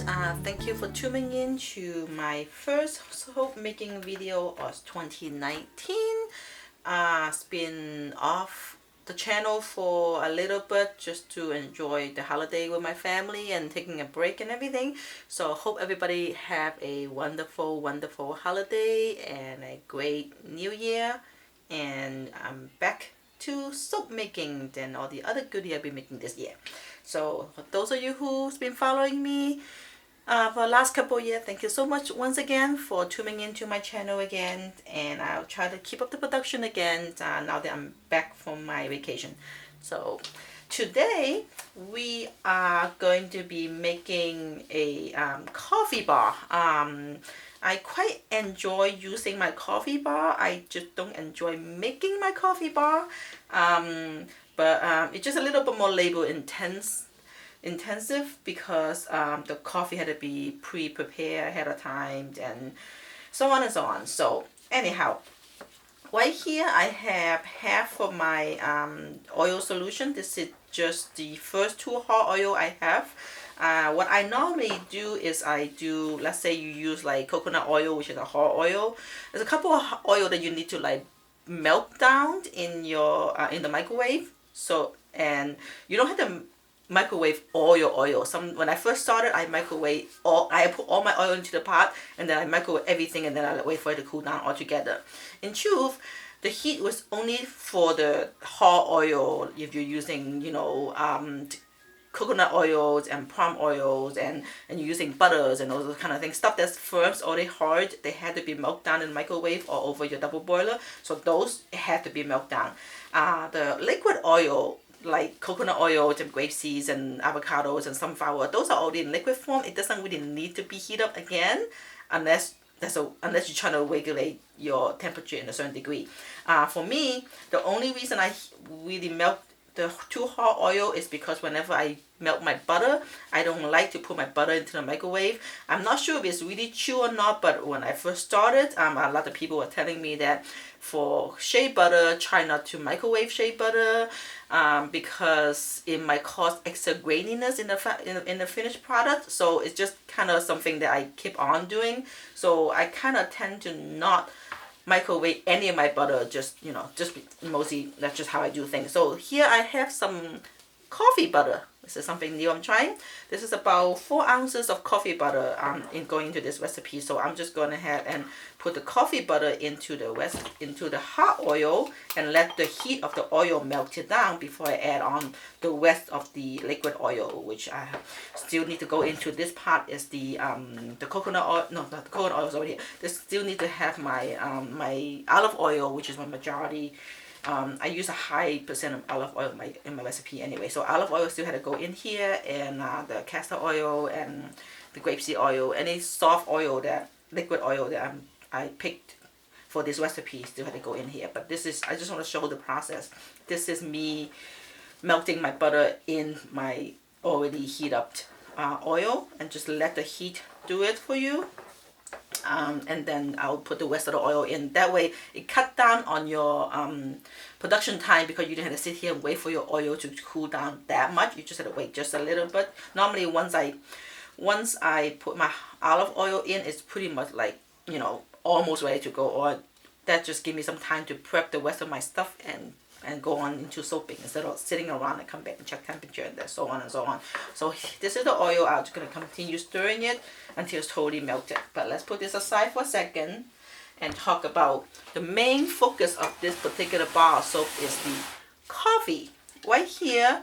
everyone, thank you for tuning in to my first soap making video of 2019. It's been off the channel for a little bit just to enjoy the holiday with my family and taking a break and everything. So hope everybody have a wonderful holiday and a great new year. And I'm back to soap making than all the other goodie I've been making this year. So for those of you who's been following me for the last couple of years, thank you so much once again for tuning into my channel again, and I'll try to keep up the production again now that I'm back from my vacation. So today we are going to be making a coffee bar. I quite enjoy using my coffee bar. I just don't enjoy making my coffee bar. But it's just a little bit more labor intensive because the coffee had to be pre-prepared ahead of time and so on and so on. So anyhow, right here I have half of my oil solution. This is just the first two hot oil I have. What I normally do is let's say you use like coconut oil, which is a hot oil. There's a couple of oil that you need to like melt down in your in the microwave. So, and you don't have to microwave all your oil. When I first started, I put all my oil into the pot and then I microwave everything and then I wait for it to cool down altogether. In truth, the heat was only for the hot oil. If you're using, coconut oils and palm oils and you're using butters and all those kind of things, stuff that's firm, already hard, they had to be melted down in the microwave or over your double boiler. So those had to be melted down. The liquid oil, like coconut oils and grape seeds and avocados and sunflower, those are already in liquid form. It doesn't really need to be heated up again unless you're trying to regulate your temperature in a certain degree. For me, the only reason I really melt the too hot oil is because whenever I melt my butter, I don't like to put my butter into the microwave. I'm not sure if it's really true or not, but when I first started, a lot of people were telling me that for shea butter, try not to microwave shea butter because it might cause extra graininess in the finished product. So it's just kind of something that I keep on doing. So I kind of tend to not microwave any of my butter, just mostly that's just how I do things. So here I have some coffee butter. This is something new I'm trying. This is about 4 ounces of coffee butter in going into this recipe. So I'm just going ahead and put the coffee butter into the hot oil and let the heat of the oil melt it down before I add on the rest of the liquid oil, which I still need to go into. This part is the coconut oil. No, not the coconut oil is over here. This still need to have my my olive oil, which is my majority. I use a high percent of olive oil in my recipe anyway. So olive oil still had to go in here, and the castor oil and the grapeseed oil, any soft oil, liquid oil that I picked for this recipe still had to go in here. But this is, I just want to show the process. This is me melting my butter in my already heat up oil, and just let the heat do it for you. And then I'll put the rest of the oil in. That way it cut down on your production time, because you don't have to sit here and wait for your oil to cool down that much. You just have to wait just a little bit. Normally once I put my olive oil in, it's pretty much like, almost ready to go. Or that just give me some time to prep the rest of my stuff and go on into soaping, instead of sitting around and come back and check temperature and then so on and so on. So this is the oil. I'm just going to continue stirring it until it's totally melted. But let's put this aside for a second and talk about the main focus of this particular bar of soap is the coffee. Right here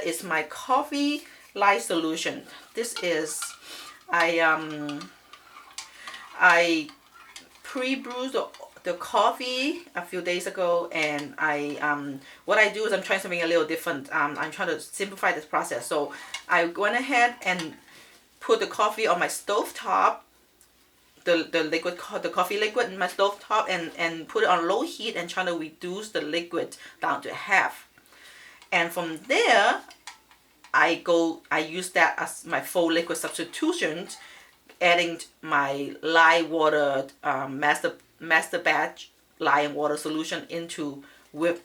is my coffee lye solution. This is, I pre-brewed the coffee a few days ago, and what I do is I'm trying something a little different. I'm trying to simplify this process. So I went ahead and put the coffee on my stove top, the coffee liquid in my stove top, and put it on low heat and trying to reduce the liquid down to half. And from there, I use that as my full liquid substitution, adding my lye water master batch lye and water solution into with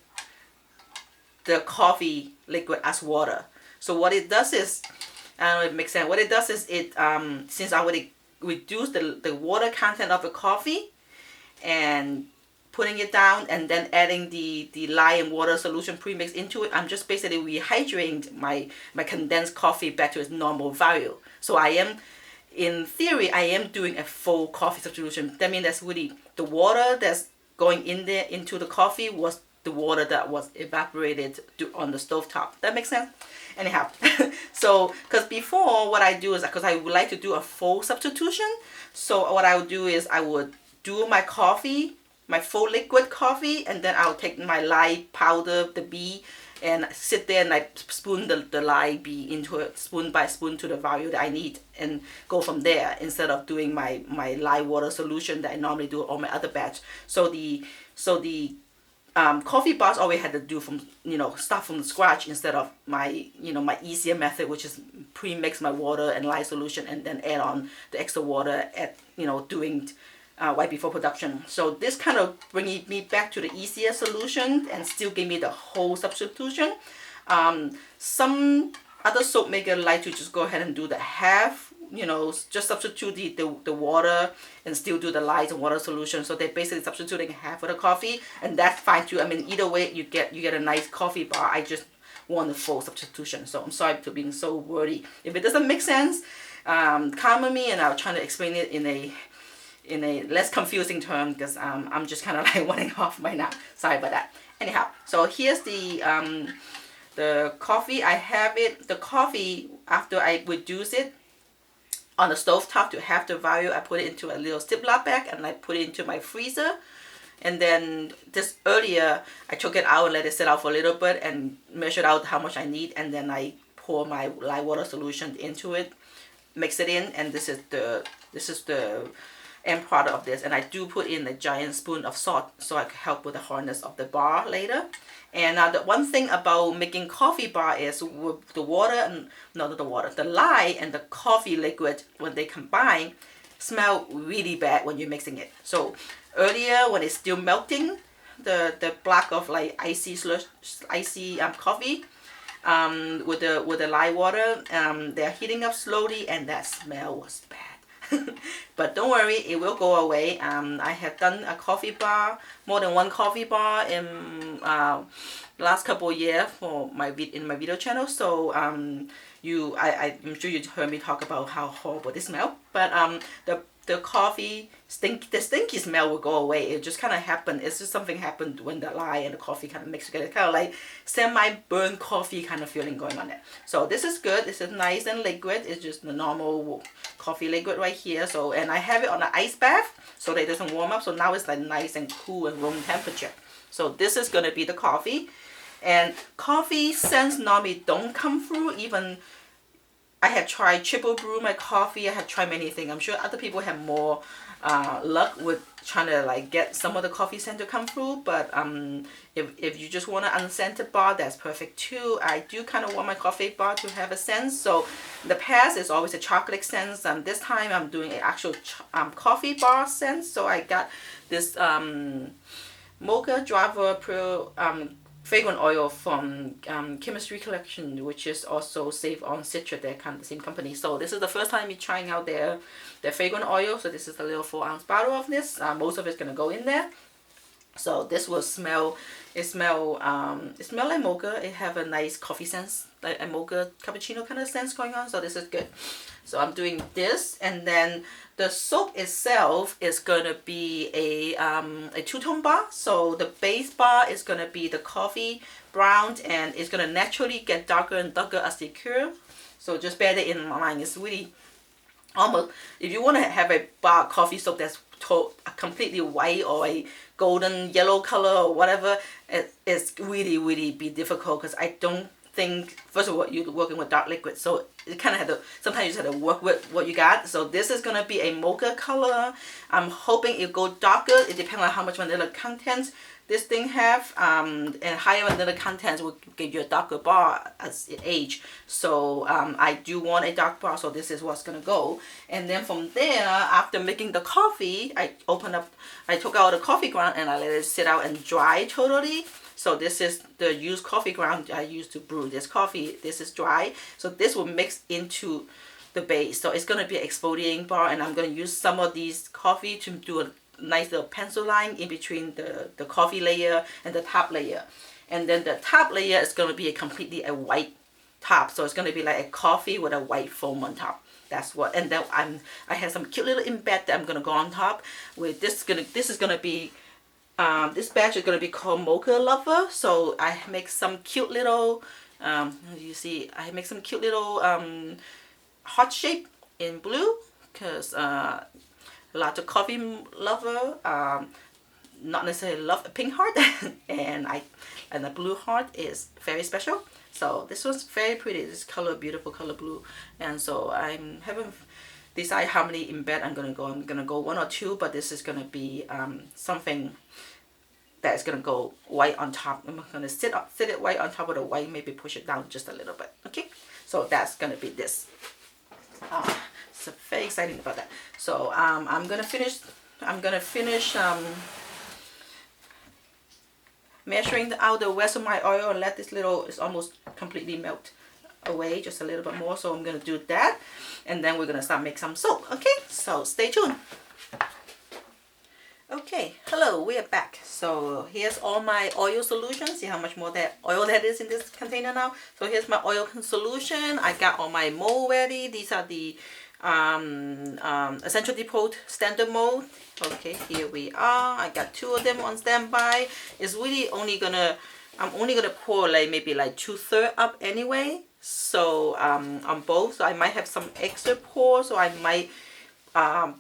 the coffee liquid as water. So what it does is, I don't know if it makes sense. What it does is it, since I already reduced the water content of the coffee and putting it down and then adding the lye and water solution premix into it, I'm just basically rehydrating my condensed coffee back to its normal value. So I am, in theory, I am doing a full coffee substitution. That means that's really the water that's going in there into the coffee was the water that was evaporated on the stovetop. That makes sense? Anyhow, so because before what I do is, because I would like to do a full substitution, so what I would do is I would do my coffee, my full liquid coffee, and then I'll take my lye powder, the bee, and sit there and like spoon the lye bee into it, spoon by spoon to the value that I need, and go from there instead of doing my lye water solution that I normally do on my other batch. So the coffee bars always had to do from, start from scratch instead of my, my easier method, which is pre-mix my water and lye solution and then add on the extra water at, doing right before production. So this kind of bringing me back to the easier solution and still give me the whole substitution. Some other soap maker like to just go ahead and do the half, just substitute the water and still do the lye and water solution. So they're basically substituting half of the coffee, and that's fine too. I mean, either way you get a nice coffee bar. I just want a full substitution. So I'm sorry for being so wordy. If it doesn't make sense, comment me and I'll try to explain it in a less confusing term, because I'm just kind of like running off right now. Sorry about that. Anyhow, so here's the coffee. I have it, the coffee, after I reduce it on the stove top to half the value, I put it into a little Ziploc bag and I put it into my freezer. And then this earlier, I took it out and let it sit out for a little bit and measured out how much I need, and then I pour my lye water solution into it, mix it in, and this is the end product of this. And I do put in a giant spoon of salt so I can help with the hardness of the bar later. And the one thing about making coffee bar is with the water, and not the water, the lye and the coffee liquid, when they combine, smell really bad when you're mixing it. So earlier when it's still melting, the block of like icy coffee with the lye water, they're heating up slowly, and that smell was bad. But don't worry, it will go away. I have done a coffee bar, more than one coffee bar in last couple of years for my video channel. So I'm sure you heard me talk about how horrible they smell. But the coffee the stinky smell will go away. It just kind of happened. It's just something happened when the lye and the coffee kind of mix together. Kind of like semi-burnt coffee kind of feeling going on there. So this is good. This is nice and liquid. It's just the normal coffee liquid right here. So, and I have it on an ice bath so that it doesn't warm up. So now it's like nice and cool and room temperature. So this is going to be the coffee. And coffee scents normally don't come through. Even I have tried triple brew my coffee. I have tried many things. I'm sure other people have more luck with trying to like get some of the coffee scent to come through. But if you just want an unscented bar, that's perfect too. I do kind of want my coffee bar to have a scent. So in the past is always a chocolate scent. This time I'm doing an actual coffee bar scent. So I got this Mocha Driver Pearl fragrant oil from Chemistry Collection, which is also Save on Citra. They're kind of the same company. So this is the first time you're trying out their fragrant oil. So this is a little 4-ounce bottle of this. Most of it's gonna go in there. So this will smell. It smell like mocha. It have a nice coffee scent, like a mocha cappuccino kind of sense going on. So this is good. So I'm doing this, and then the soap itself is gonna be a two-tone bar. So the base bar is gonna be the coffee brown, and it's gonna naturally get darker and darker as they cure. So just bear that in mind. It's really almost, if you want to have a bar coffee soap that's completely white or a golden yellow color or whatever, it's really be difficult, because I don't think, first of all, you're working with dark liquid, so it kind of had to, sometimes you just have to work with what you got. So this is gonna be a mocha color. I'm hoping it'll go darker. It depends on how much vanilla content this thing have, and higher vanilla contents will give you a darker bar as it age. So I do want a dark bar, so this is what's gonna go. And then from there, after making the coffee, I took out the coffee ground and I let it sit out and dry totally. So this is the used coffee ground I used to brew this coffee. This is dry, so this will mix into the base. So it's going to be an exfoliating bar, and I'm going to use some of these coffee to do a nice little pencil line in between the coffee layer and the top layer. And then the top layer is going to be completely a white top. So it's going to be like a coffee with a white foam on top. That's what. And then I have some cute little embed that I'm going to go on top with. This is going to be this batch is going to be called Mocha Lover. So I make some cute little you see, I make some cute little heart shape in blue, because a lot of coffee lover not necessarily love a pink heart and the blue heart is very special. So this one's very pretty, this color, beautiful color blue. And so I haven't decided how many embed I'm gonna go 1 or 2, but this is gonna be something that's gonna go white on top. I'm gonna sit it white on top of the white, maybe push it down just a little bit. Okay, so that's gonna be this. So very exciting about that. So I'm gonna finish measuring out the rest of my oil and let this it's almost completely melt away, just a little bit more. So I'm gonna do that, and then we're gonna start make some soap. Okay, so stay tuned. Okay, hello, we are back. So here's all my oil solution. See how much more oil that is in this container now. So here's my oil solution. I got all my mold ready. These are the Essential Depot standard mold. Okay, here we are. I got 2 of them on standby. It's really only gonna, I'm only gonna pour like maybe like 2/3 up anyway. So on both. So I might have some extra pour. So I might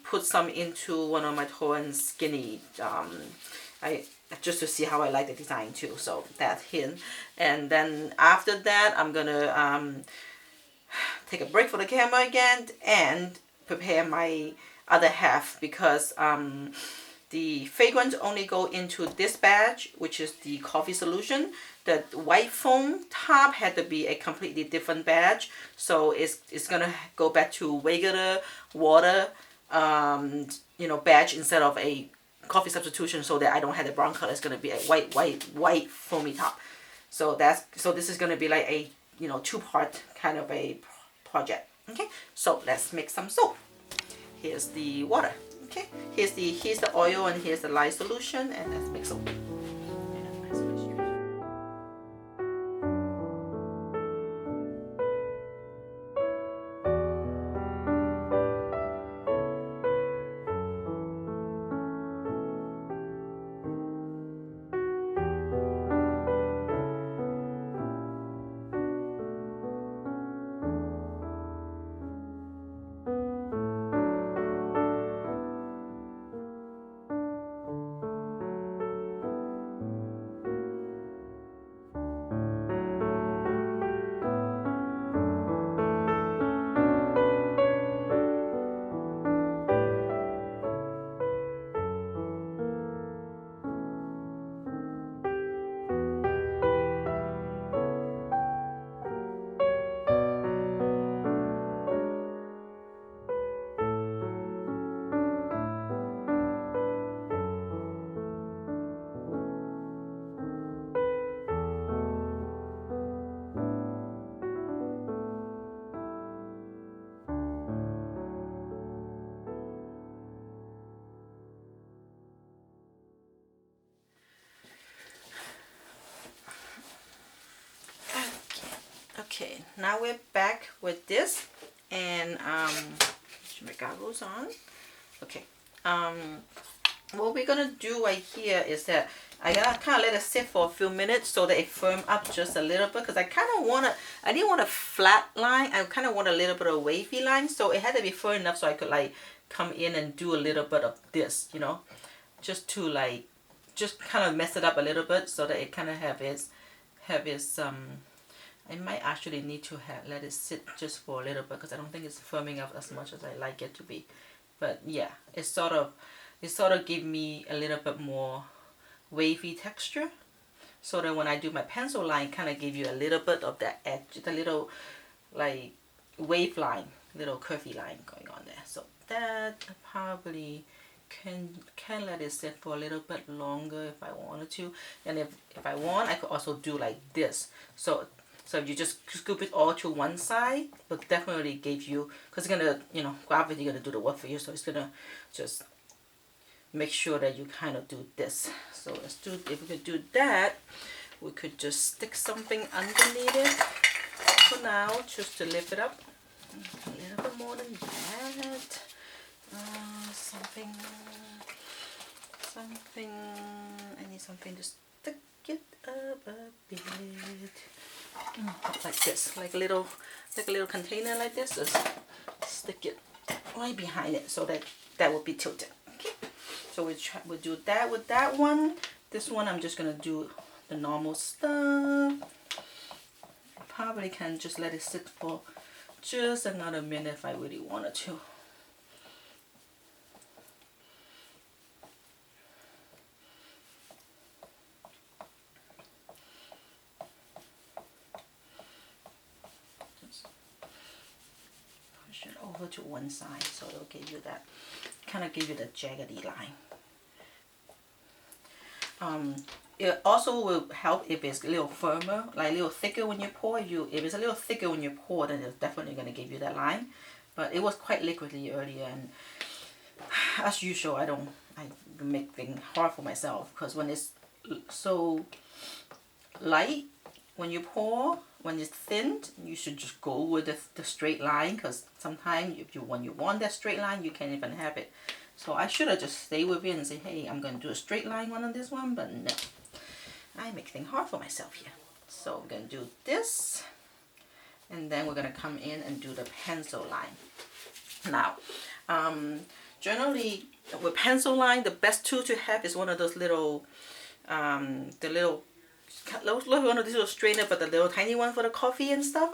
put some into one of my tall and skinny, just to see how I like the design too. So that's him. And then after that, I'm gonna take a break for the camera again and prepare my other half, because the fragrance only go into this batch, which is the coffee solution. The white foam top had to be a completely different batch, so it's gonna go back to regular water you know, batch instead of a coffee substitution, so that I don't have the brown color. It's gonna be a white foamy top. So this is gonna be like a, you know, 2-part kind of a project. Okay, so let's make some soap. Here's the water. Okay, here's the oil, and here's the lye solution, and let's make soap. Okay, now we're back with this, and my goggles on. Okay, what we're gonna do right here is that I gotta kind of let it sit for a few minutes so that it firm up just a little bit, because I didn't want a flat line. I kind of want a little bit of wavy line, so it had to be firm enough so I could like come in and do a little bit of this, you know, just to like just kind of mess it up a little bit so that it kind of have its I might actually need to let it sit just for a little bit, because I don't think it's firming up as much as I like it to be. But yeah, it sort of give me a little bit more wavy texture, so that when I do my pencil line, kind of give you a little bit of that edge, the little like wave line, little curvy line going on there. So that I probably can let it sit for a little bit longer if I wanted to, and if I want, I could also do like this. So if you just scoop it all to one side, but definitely give you, because it's gonna, you know, gravity gonna do the work for you, so it's gonna just make sure that you kind of do this. So let's do, if we could do that, we could just stick something underneath it for now, just to lift it up. A little bit more than that. Something, I need something to stick it up a bit. Like this, like a little container like this. Just stick it right behind it so that will be tilted. Okay, so we'll do that with that one. This one I'm just gonna do the normal stuff. Probably can just let it sit for just another minute if I really wanted to. Over to one side, so it'll give you that, kind of give you the jaggedy line. It also will help if it's a little firmer, like a little thicker when you pour. If it's a little thicker when you pour, then it's definitely going to give you that line. But it was quite liquidy earlier, and as usual, I make things hard for myself, because when it's so light, when you pour, when it's thin, you should just go with the straight line, because sometimes when you want that straight line, you can't even have it. So I should have just stayed with it and say, hey, I'm going to do a straight line one on this one, but no. I make things hard for myself here. So we're going to do this, and then we're going to come in and do the pencil line. Now, generally with pencil line, the best tool to have is one of those little, one of these little strainer, but the little tiny one for the coffee and stuff.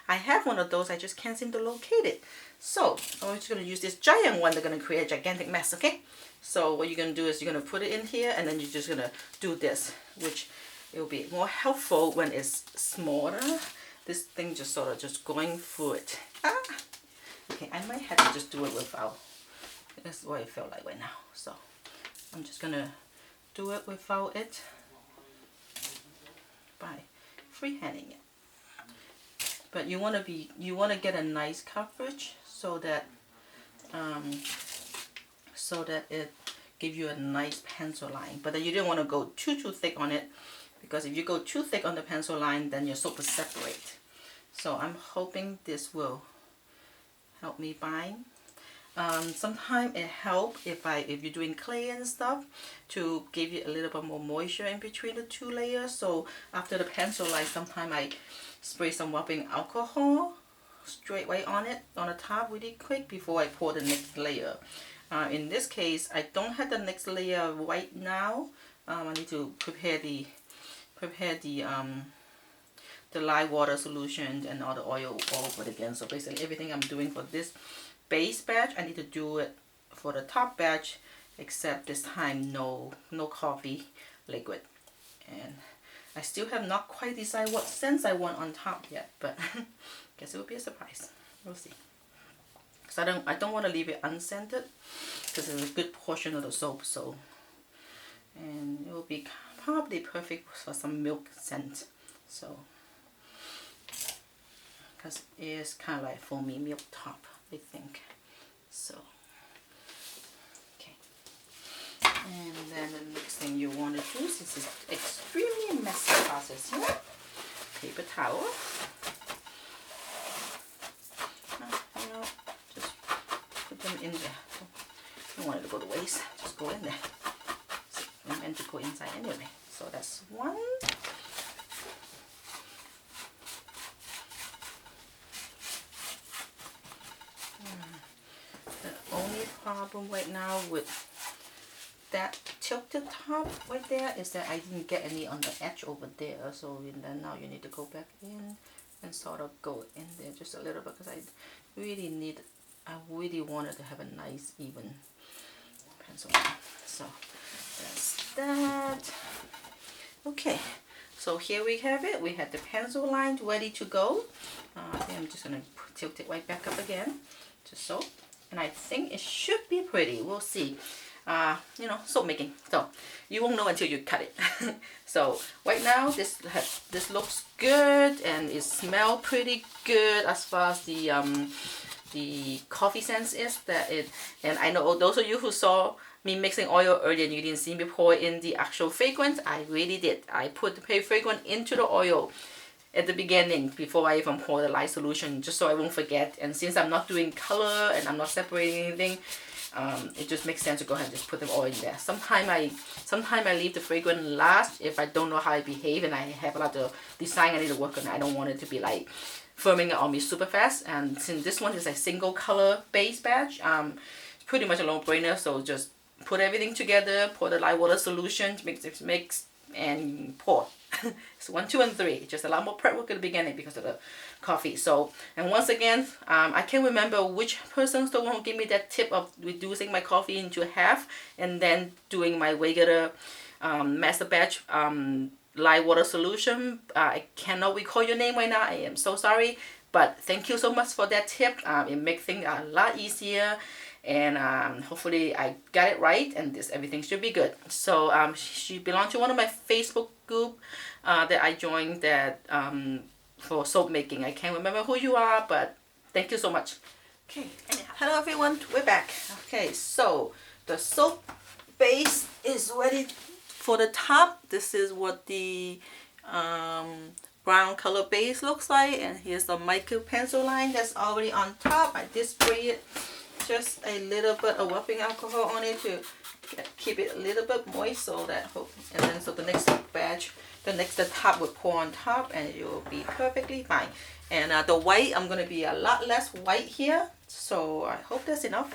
I have one of those, I just can't seem to locate it. So I'm just going to use this giant one. They're going to create a gigantic mess, okay? So what you're going to do is you're going to put it in here, and then you're just going to do this, which it will be more helpful when it's smaller. This thing just sort of just going through it. Okay, I might have to just do it without. That's what it felt like right now. So I'm just going to do it without it by freehanding it. But you want to get a nice coverage so that it gives you a nice pencil line. But then you don't want to go too thick on it, because if you go too thick on the pencil line, then your soap will separate. So I'm hoping this will help me bind. Sometimes it helps if you're doing clay and stuff, to give you a little bit more moisture in between the two layers. So after the pencil line, sometimes I spray some rubbing alcohol straight right on it, on the top, really quick before I pour the next layer. In this case, I don't have the next layer right now. I need to prepare the lye water solution and all the oil all over again. So basically everything I'm doing for this base batch, I need to do it for the top batch, except this time no coffee liquid. And I still have not quite decided what scents I want on top yet, but guess it will be a surprise. We'll see. So I don't want to leave it unscented, because it's a good portion of the soap. So, and it will be probably perfect for some milk scent. So, because it is kind of like foamy milk top, I think. So, okay. And then the next thing you want to do, this is extremely messy process here. Paper towel. Just put them in there. Don't want it to go to waste. Just go in there. It's meant to go inside anyway. So that's one. The only problem right now with that tilted top right there is that I didn't get any on the edge over there. So then now you need to go back in and sort of go in there just a little bit, because I really wanted to have a nice even pencil line. So that's that. Okay, so here we have it. We have the pencil line ready to go. I think I'm just gonna tilt it right back up again, just so. And I think it should be pretty. We'll see. You know, soap making. So you won't know until you cut it. So right now this looks good and it smells pretty good as far as the coffee sense is that it. And I know those of you who saw me mixing oil earlier and you didn't see me pour in the actual fragrance. I really did. I put the fragrance into the oil at the beginning before I even pour the light solution, just so I won't forget. And since I'm not doing color and I'm not separating anything, it just makes sense to go ahead and just put them all in there. Sometimes I leave the fragrance last if I don't know how I behave and I have a lot of design I need to work on. I don't want it to be like firming it on me super fast. And since this one is a single color base batch, it's pretty much a no-brainer. So just put everything together, pour the light water solution, mix, and pour. It's 1, 2, and 3. Just a lot more prep work at the beginning because of the coffee. So, and once again, I can't remember which person's the one who gave me that tip of reducing my coffee into half and then doing my regular master batch light water solution. I cannot recall your name right now. I am so sorry, but thank you so much for that tip. It makes things a lot easier. And hopefully I got it right and everything should be good. So she belonged to one of my Facebook group that I joined that for soap making. I can't remember who you are, but thank you so much. Okay, anyhow, hello everyone, we're back. Okay, so the soap base is ready for the top. This is what the brown color base looks like, and here's the micro pencil line that's already on top. I did spray it just a little bit of wiping alcohol on it to keep it a little bit moist, so that and then so the next batch, the top will pour on top and it will be perfectly fine. And the white, I'm gonna be a lot less white here, so I hope that's enough.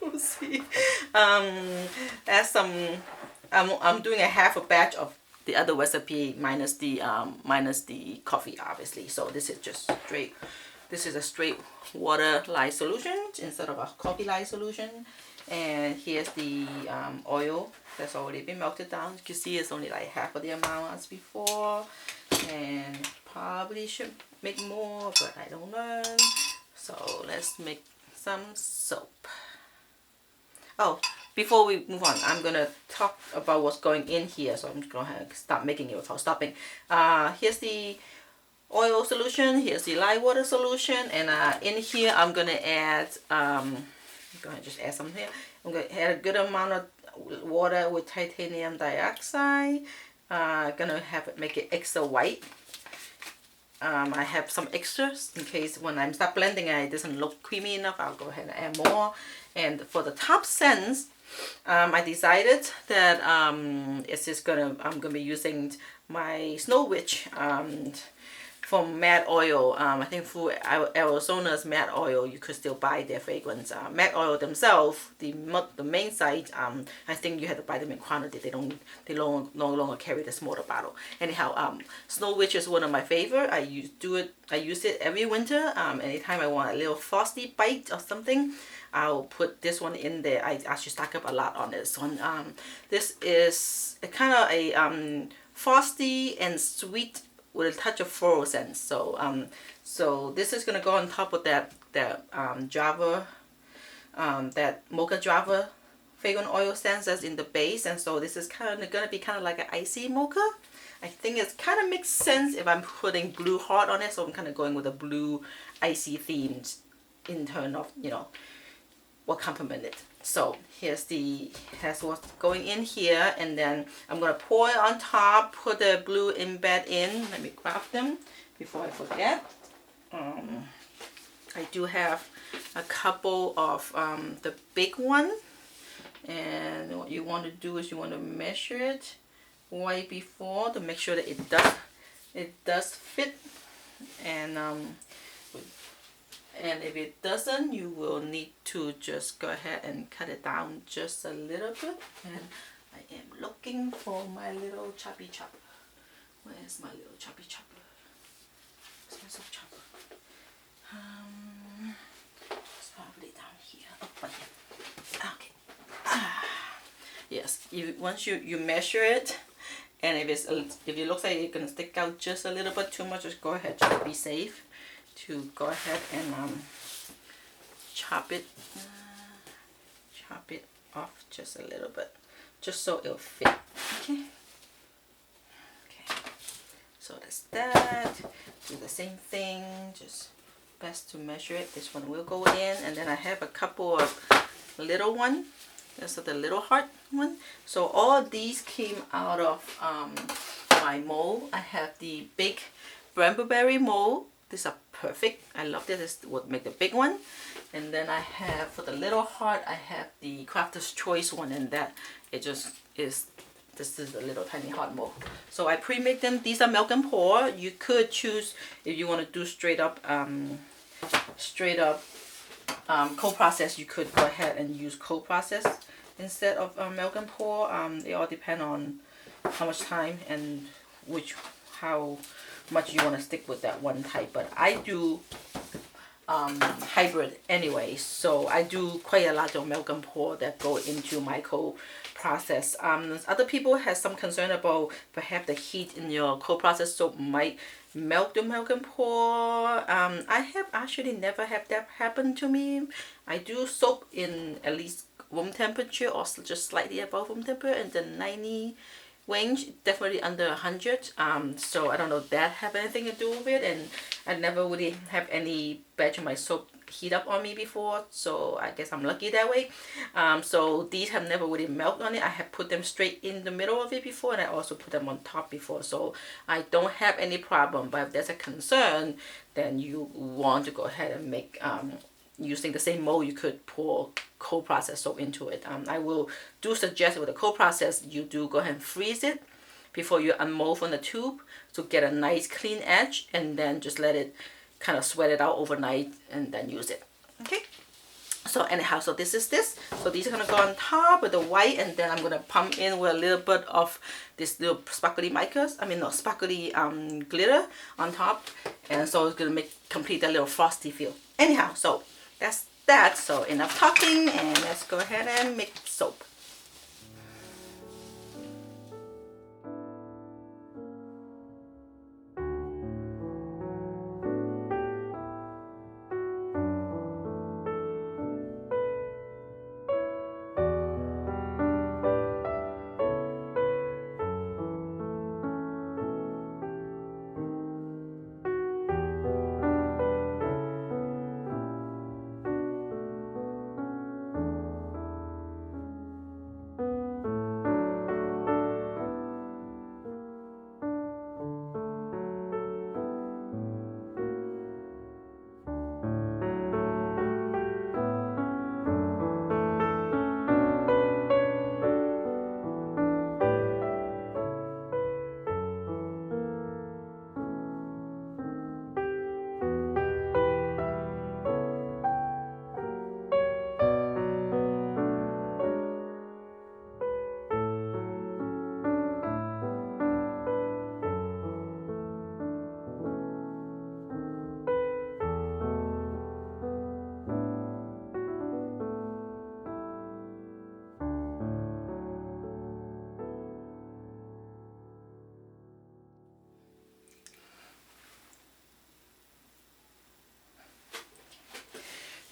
We'll see. That's some. I'm doing a half a batch of the other recipe minus the coffee, obviously. So this is just straight. This is a straight water lye solution instead of a coffee lye solution. And here's the oil that's already been melted down. You can see it's only like half of the amount as before. And probably should make more, but I don't know. So let's make some soap. Oh, before we move on, I'm going to talk about what's going in here. So I'm just going to stop making it without stopping. Here's the oil solution, here's the light water solution, and in here I'm gonna add go ahead and just add some here. I'm gonna add a good amount of water with titanium dioxide. Gonna have it make it extra white. I have some extras in case when I'm start blending it doesn't look creamy enough. I'll go ahead and add more. And for the top scents, I decided that I'm gonna be using my Snow Witch from Mad Oil. I think through Arizona's Mad Oil, you could still buy their fragrance. Mad Oil themselves, the main site, I think you have to buy them in quantity. They no longer carry the smaller bottle. Anyhow, Snow Witch is one of my favorite. I use it every winter. Anytime I want a little frosty bite or something, I'll put this one in there. I actually stack up a lot on this one. This is kind of a frosty and sweet with a touch of floral scent. So this is gonna go on top of that Java, that Mocha Java fragrant oil scent that's in the base, and so this is kind of gonna be kind of like an icy mocha. I think it kind of makes sense if I'm putting blue heart on it, so I'm kind of going with a blue icy themed in turn of, you know, what complement it. So here's what's going in here, and then I'm gonna pour it on top, put the blue embed in. Let me grab them before I forget. I do have a couple of the big one, and what you want to do is you want to measure it right before to make sure that it does fit, and if it doesn't, you will need to just go ahead and cut it down just a little bit. And I am looking for my little choppy chopper. Where's my little choppy chopper? Where's my soap chopper? It's probably down here. Oh, right here. Okay. Yes. Once you measure it, And if it looks like it's gonna stick out just a little bit too much, just go ahead, just to be safe, to go ahead and chop it off just a little bit, just so it'll fit. Okay. So that's that. Do the same thing, just best to measure it. This one will go in, and then I have a couple of little one. This is the little heart one. So all these came out of my mold. I have the big Brambleberry mold. These are perfect. I love this. This would make the big one. And then I have, for the little heart, I have the Crafter's Choice one, and that it just is. This is a little tiny hot mold. So I pre-make them. These are melt and pour. You could choose if you want to do straight up cold process. You could go ahead and use cold process instead of melt and pour. It all depends on how much time and how much you want to stick with that one type. But I do hybrid anyway, so I do quite a lot of melt and pour that go into my cold process. Other people have some concern about perhaps the heat in your cold process soap might melt the melt and pour. I have actually never had that happen to me. I do soap in at least room temperature or just slightly above room temperature, and the 90 range, definitely under 100. So I don't know if that have anything to do with it, and I never really have any batch of my soap heat up on me before, so I guess I'm lucky that way. So these have never really melted on it. I have put them straight in the middle of it before, and I also put them on top before, so I don't have any problem. But if there's a concern, then you want to go ahead and make using the same mold, you could pour cold process soap into it. I will suggest with the cold process, you do go ahead and freeze it before you unmold from the tube to get a nice clean edge, and then just let it kind of sweat it out overnight and then use it. Okay, so anyhow, so this is this. So these are gonna go on top with the white, and then I'm gonna pump in with a little bit of this little sparkly sparkly glitter on top, and so it's gonna complete that little frosty feel. Anyhow, so that's that. So enough talking, and let's go ahead and make soap.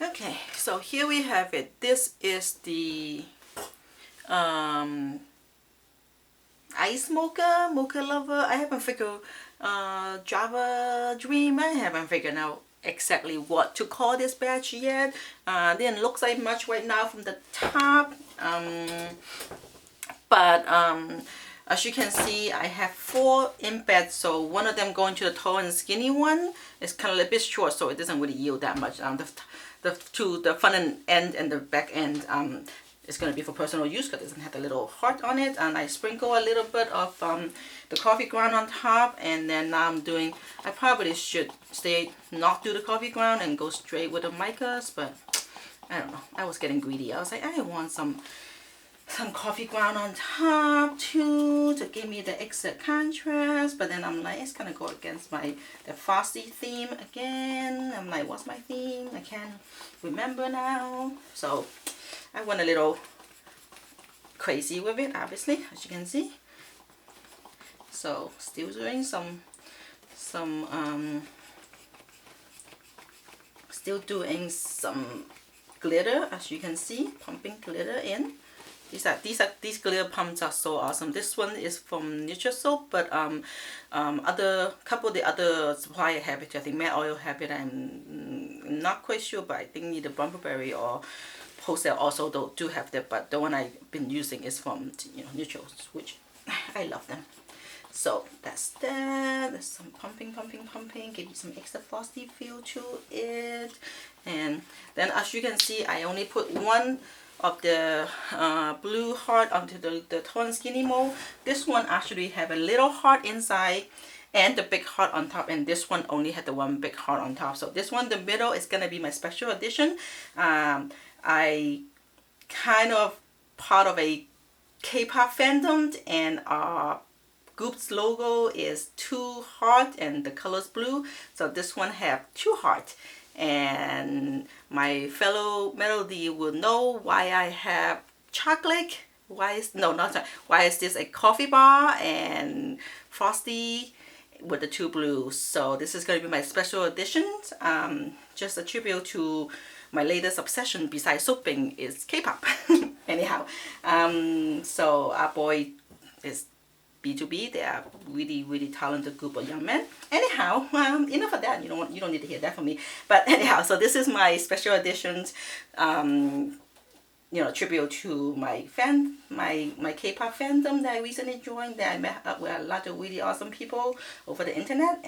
Okay, so here we have it. This is the Ice Mocha Lover. I haven't figured Java Dream. I haven't figured out exactly what to call this batch yet. Didn't look like much right now from the top. But as you can see, I have 4 embeds, so one of them going to the tall and skinny one. It's kind of a bit short, so it doesn't really yield that much. The front end and the back end is going to be for personal use because it doesn't have the little heart on it. And I sprinkle a little bit of the coffee ground on top, and then now I probably should not do the coffee ground and go straight with the micas, but I don't know. I was getting greedy. I was like, I want some coffee ground on top too to give me the extra contrast, but then I'm like, it's gonna go against the frosty theme again. I'm like, what's my theme? I can't remember now. So I went a little crazy with it, obviously, as you can see. So still doing some still doing some glitter, as you can see, pumping glitter in. These glitter pumps are so awesome. This one is from Nature Soap, but couple of the other supplier have it. I think Mad Oil have it. I'm not quite sure, but I think either Bumbleberry or Wholesale also do have that. But the one I've been using is from Neutral, which I love them. So that's that. There's some pumping, give you some extra frosty feel to it. And then as you can see, I only put one of the blue heart onto the tall and skinny mold. This one actually have a little heart inside and the big heart on top, and this one only had the one big heart on top. So this one, the middle, is gonna be my special edition. I kind of part of a K-pop fandom, and group's logo is 2 heart and the color's blue, so this one have 2 heart. And my fellow Melody will know why I have chocolate. Why is this a coffee bar and frosty with the 2 blues? So this is going to be my special edition. Just a tribute to my latest obsession besides soaping is K-pop. Anyhow, so our boy is B2B. They are really talented group of young men. Anyhow, enough of that. You don't need to hear that from me. But anyhow, so this is my special editions, tribute to my K-pop fandom that I recently joined. That I met up with a lot of really awesome people over the internet.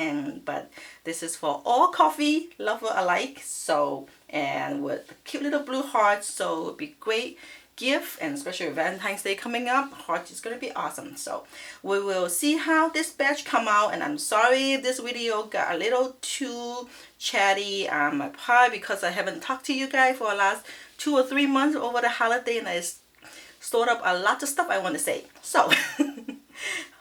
But this is for all coffee lover alike. So, and with cute little blue hearts. So it would be great gift, and especially Valentine's Day coming up, heart is gonna be awesome. So we will see how this batch come out, and I'm sorry if this video got a little too chatty. Probably because I haven't talked to you guys for the last 2 or 3 months over the holiday, and I stored up a lot of stuff I want to say. So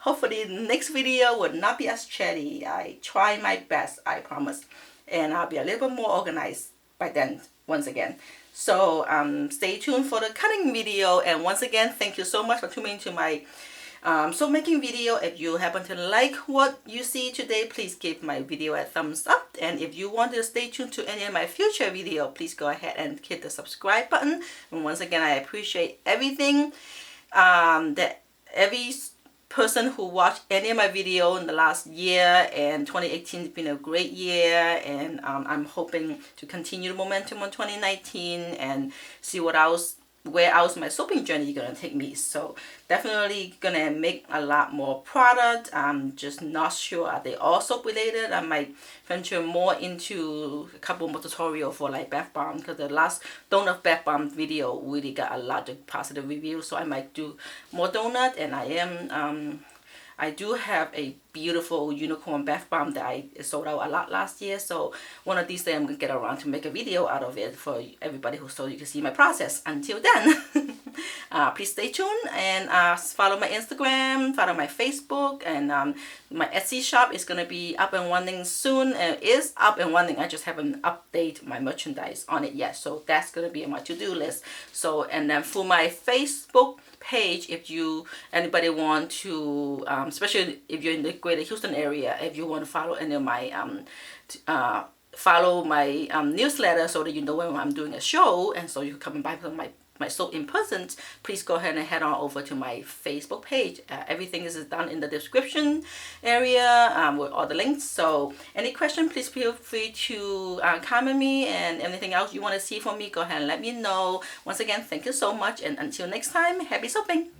hopefully the next video will not be as chatty. I try my best, I promise, and I'll be a little bit more organized by then once again. So stay tuned for the cutting video, and once again, thank you so much for tuning into my soap making video. If you happen to like what you see today, please give my video a thumbs up, and if you want to stay tuned to any of my future video, please go ahead and hit the subscribe button. And once again, I appreciate everything that every person who watched any of my video in the last year, and 2018 has been a great year, and I'm hoping to continue the momentum on 2019 and see where else my soaping journey gonna take me. So definitely gonna make a lot more product. I'm just not sure are they all soap related. I might venture more into a couple more tutorial for like bath bomb, because the last donut bath bomb video really got a lot of positive reviews. So I might do more donut, and I do have a beautiful unicorn bath bomb that I sold out a lot last year. So one of these days I'm going to get around to make a video out of it for everybody so you can see my process. Until then, please stay tuned and follow my Instagram, follow my Facebook, and my Etsy shop is going to be up and running soon. It is up and running. I just haven't updated my merchandise on it yet. So that's going to be on my to-do list. So, and then for my Facebook page, if anybody want to, especially if you're in the greater Houston area, if you want to follow any of my newsletter, so that you know when I'm doing a show, and so you can come and buy my soap in person, please go ahead and head on over to my Facebook page. Everything is down in the description area with all the links. So any question, please feel free to comment me, and anything else you want to see from me, go ahead and let me know. Once again, thank you so much, and until next time, happy soaping.